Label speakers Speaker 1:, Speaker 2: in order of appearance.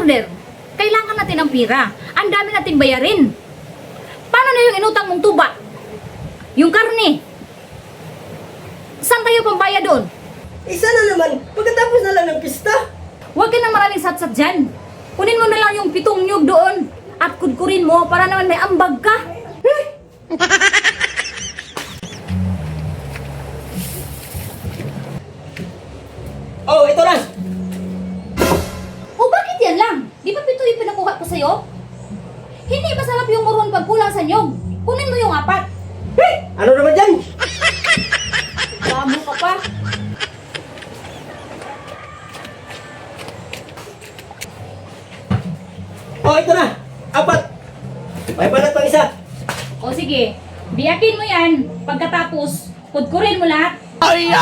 Speaker 1: order. Kailangan natin ng pira. Ang dami nating bayarin. Paano na yung inutang mong tuba? Yung karne. Saan tayo pambayad doon?
Speaker 2: Isa na naman, pagkatapos na lang ng pista.
Speaker 1: Huwag ka ng maraming satsat dyan. Kunin mo na lang yung 7 nyug doon at kudkurin mo para naman may ambag ka.
Speaker 2: Oh, ito na.
Speaker 1: O bakit yan lang? Di ba 7 yung pinakuha ko sa'yo? Hindi masarap yung muron pag kulang sa nyog. Kunin mo yung 4.
Speaker 2: Ano naman yan?
Speaker 1: Damo ka pa.
Speaker 2: Oh, ito na. 4. May balat pang isa.
Speaker 1: O sige, biyakin mo yan. Pagkatapos, kudkurin mo lahat.
Speaker 3: Ay!